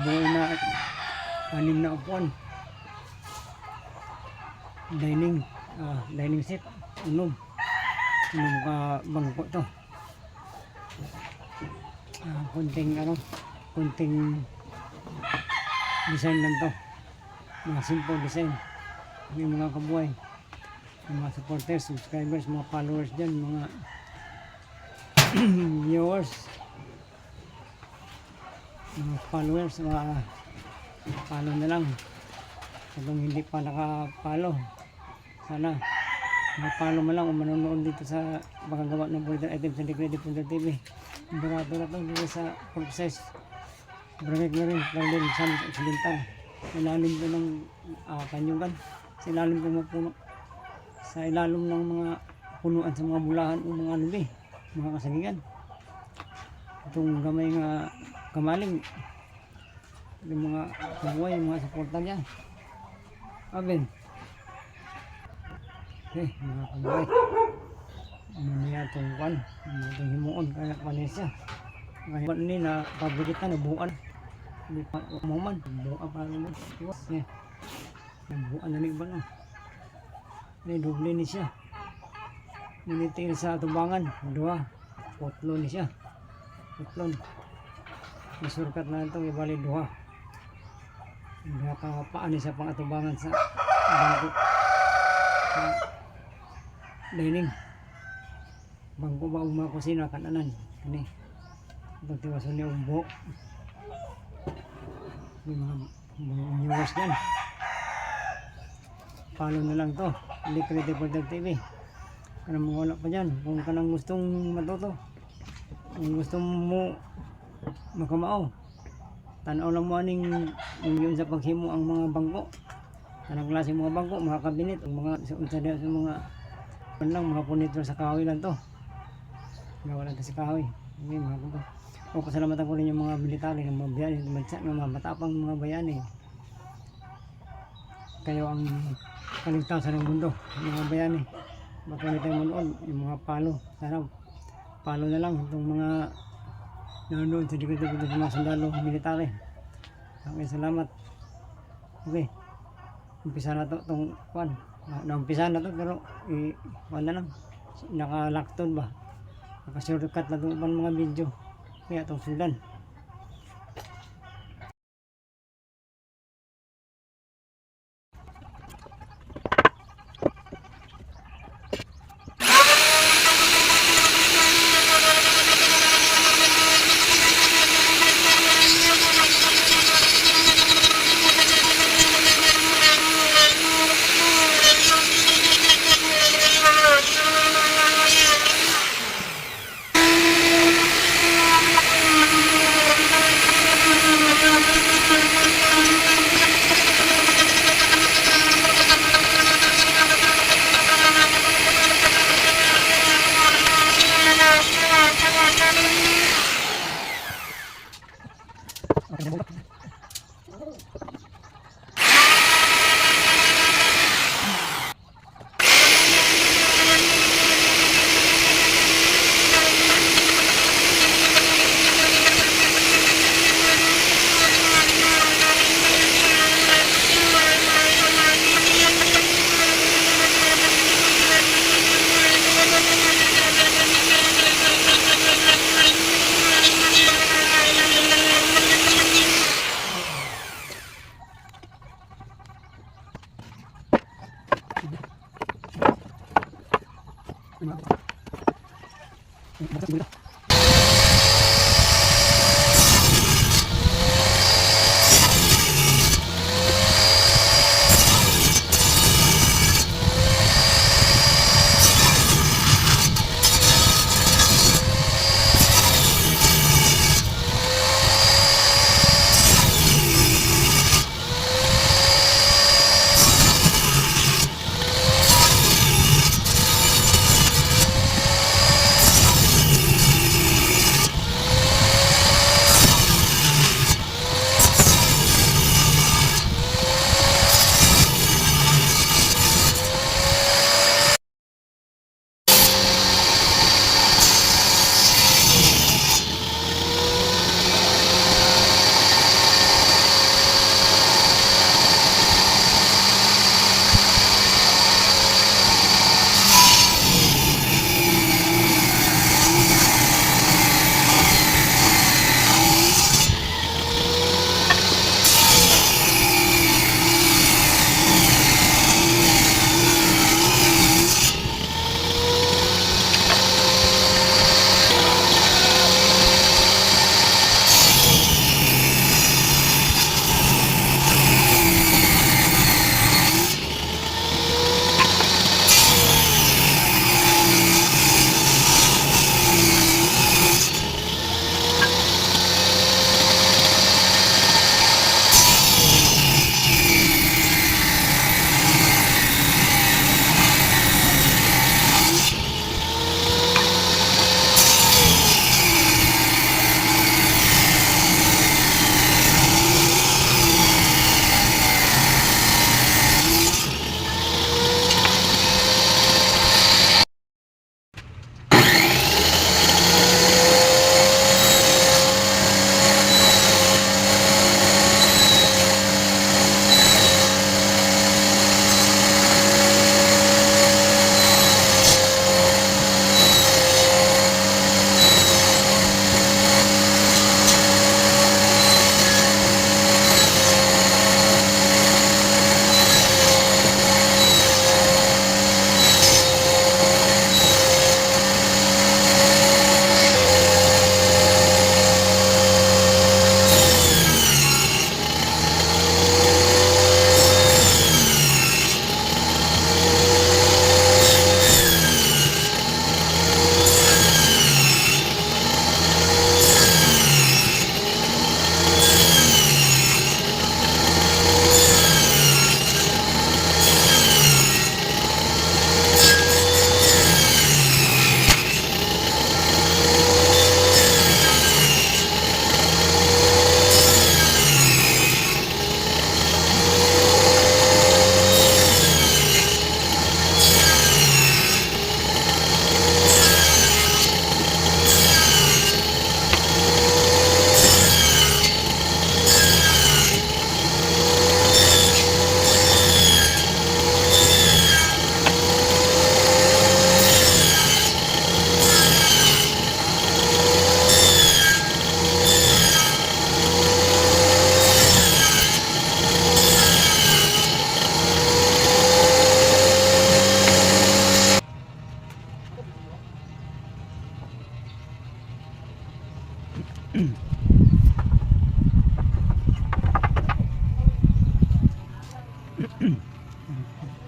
buhay na 6 na upuan. Dining set, unom ka bangko to. Kunting design lang to, mga simple design. Yung mga kabuhay, yung mga supporters, subscribers, mga followers dyan, mga viewers, mga followers, mga follow na lang. Kung hindi pa nakapalo, sana mapalo mo lang o manonood dito sa makagawa ng bulletin item sa Liquidity.tv. Barato na ito dito sa Purposes Bracket na rin, Laglim, Samus Occidental. Ilalim ko ng kanyugan, sa ilalim ko mga puno, sa ilalim ng mga punuan sa mga bulahan o mga lubi, mga kasagingan. Itong gamay nga kamaling, yung mga kabuhay, yung mga suporta niya. Aben. Okay, mga kabuhay. Ano niya itong kwan, itong himuon, kaya kanin siya. Ngayon ni na pabrikitan na buuan. Hindi pa umuman, buuan para mo. Iwas niya. Buuan na ni iba na. May doble ni siya. Ninitingin sa tubangan, 2. Potlon ni siya. Potlon. Masurkat na ito, ibali 2. Nakapaan ni siya pang atubangan sa bangko. Sa dining. Bangko ba mga kusina kananan. Ini. Ito tiwasan niya umbo. Yung mga viewers dyan. Follow na lang to. Liquidity.tv. Kanang mga wala pa dyan. Kung kanang gustong matuto. Kung gusto mo makamao. Tanaw lang mo aning yun sa paghimo ang mga bangko. Anong klase mga bangko, mga kabinet, mga sa mga lang, mga punito sa kahoy lang to. Gawa lang to sa kahoy. Okay, mga bangko. O pasalamatan ko rin yung mga military, yung mga bayani, mga matapang mga bayani. Kayo ang kaligtasan ng mundo, mga bayani. Matuloy tayo manood, yung mga palo. Sana palo na lang itong mga nanonood sa dito sa mga sundalo, military. Okay, salamat. Okay, umpisa na to itong kwan. Naumpisa na to pero kwan na lang. Naka-lockdown ba? Naka-shortcut na itong mga video. Kaya itong sudan.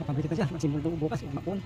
Kapabili ka siya, magsimbol ito bukas, magmakon.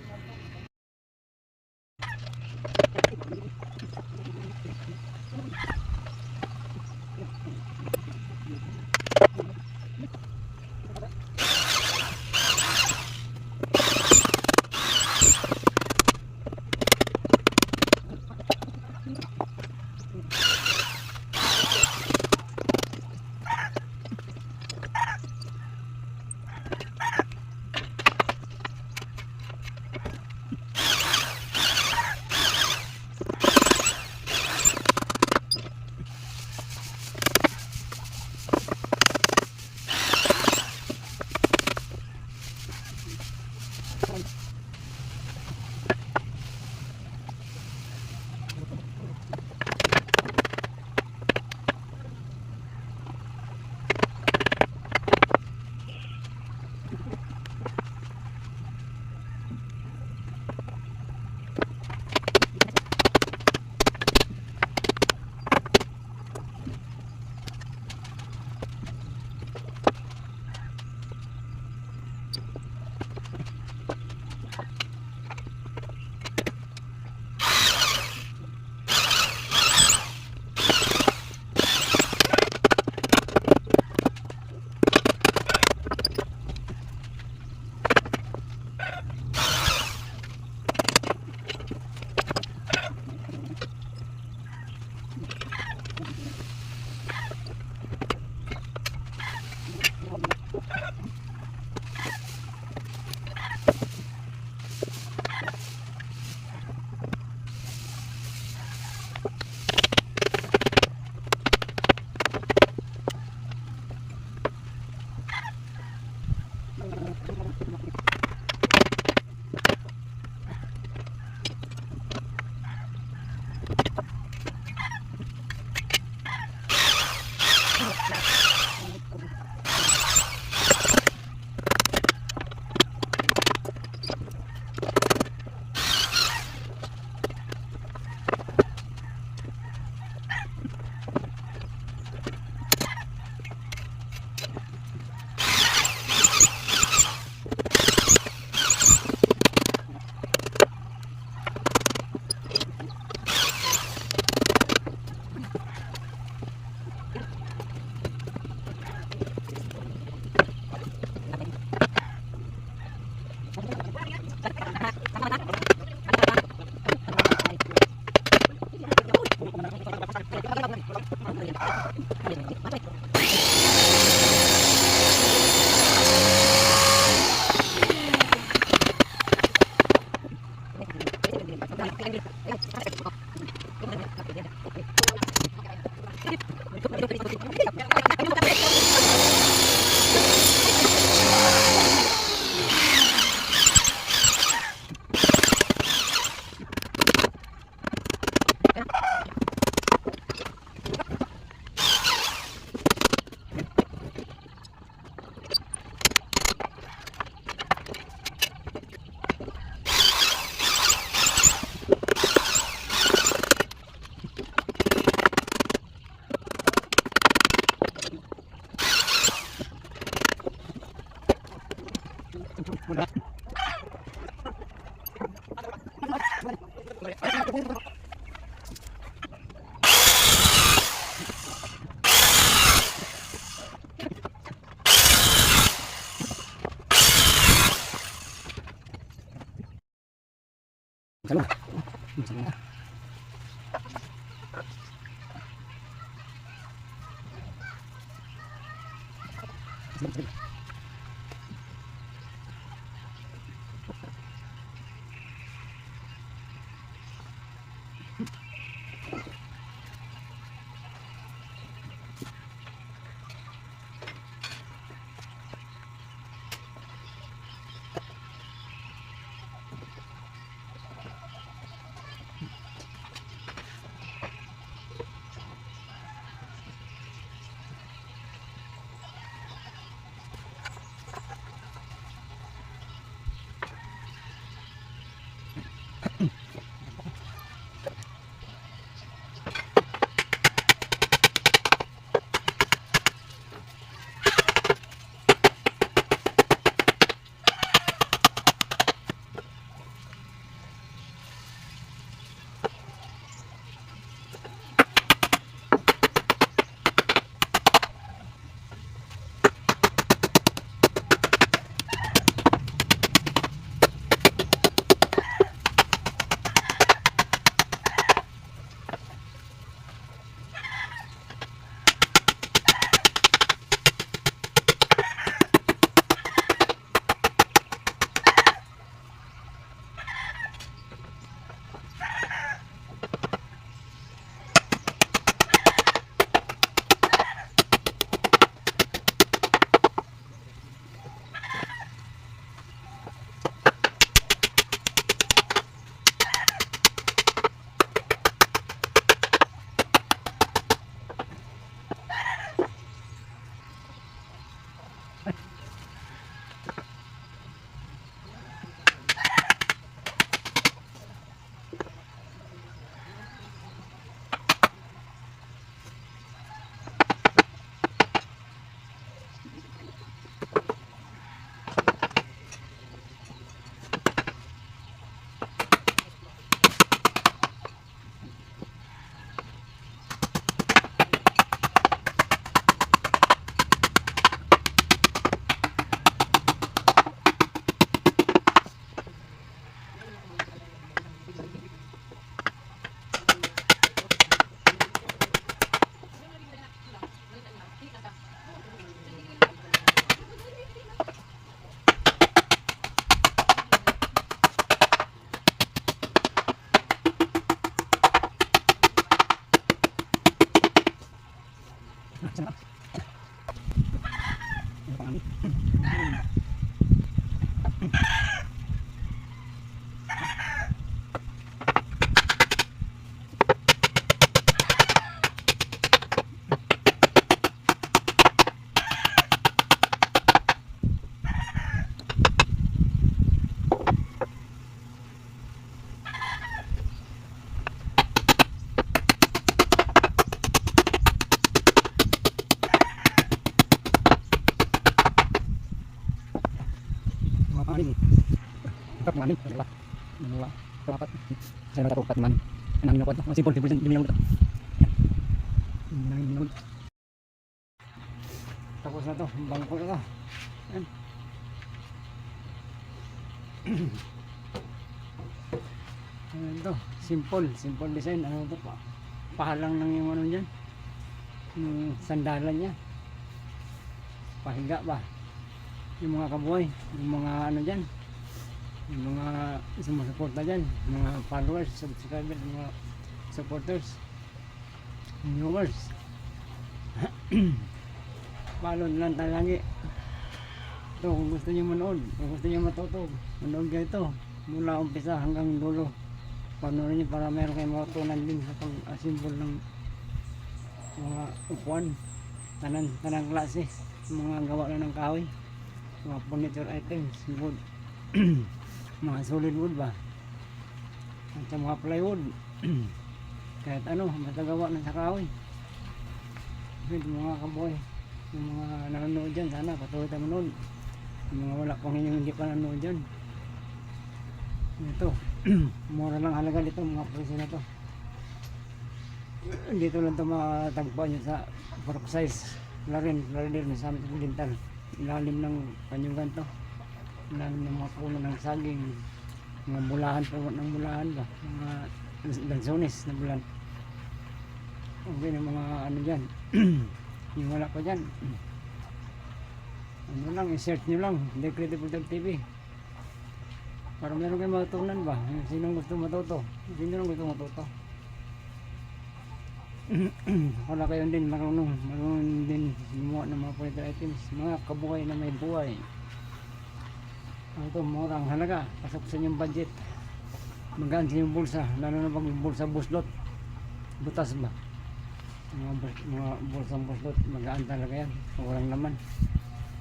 Kalong. Manin. Tetap manin. Dua. Dapat. Saya dapat 4 manin. 6 minut. Masih simpul simpul 5 minut. 6 minut. Tapos na to, bangko na to. Ayan. Ayan to, simple design. Ano to pa? Pahalang lang yung ano dyan. Yung sandalan niya. Pahiga ba? Yung mga kabuhay, yung mga ano dyan, yung mga sumusuporta dyan, mga followers, subscribers, mga supporters, viewers. Follow lang tayo lagi. Ito, kung gusto nyo manood, kung gusto nyo matuto, manood kayo ito mula umpisa hanggang dulo. Panoorin nyo para meron kayong matutunan din sa pag-assemble ng mga upuan, tanang klase, mga gawa na ng kahoy, mga furniture items, wood, mga solid wood ba, at sa mga plywood, kahit ano, matagawa na sa kahoy. Yung mga kaboy, yung mga nanonood dyan, sana patuloy tayo manood. Yung mga wala pang hindi pa nanonood dyan, ito, mura lang halaga dito, mga presyo na to. Dito lang ito matagpuan nyo sa fork size, larin sa dental, ilalim ng kanyugan to, ilalim ng mga puno ng saging, mga bulahan po ng bulahan ba, mga lansones na bulan. Okay na mga ano dyan. Yung wala pa dyan, ano lang, i-search nyo lang Decredible TV para meron kayo matutunan ba. Sinong gusto matuto, sino lang gusto matuto. Wala kayo din marunong din gumawa ng mga furniture items, mga kabuhay na may buhay. Ito, murang halaga, pasok sa inyong budget, magaan sa inyong bulsa, lalo na pag bulsa buslot, butas ba, mga bulsang buslot, magaan talaga yan, walang laman.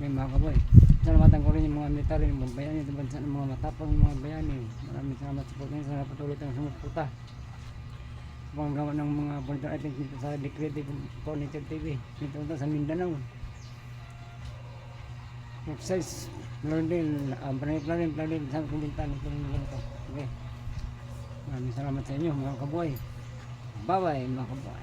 May mga kaboy, salamatan ko rin yung mga military, yung mga bayani sa bansa ng mga matapang mga bayani. Maraming salamat sa support nyo, sana patuloy tayong sumusuporta panggawa ng mga furniture items dito sa Decredible TV dito sa Mindanao. Next size Lordel, Branit Lordel sa Kulintan ito ng ganito. Okay, maraming salamat sa inyo mga kaboy. Bye bye mga kaboy.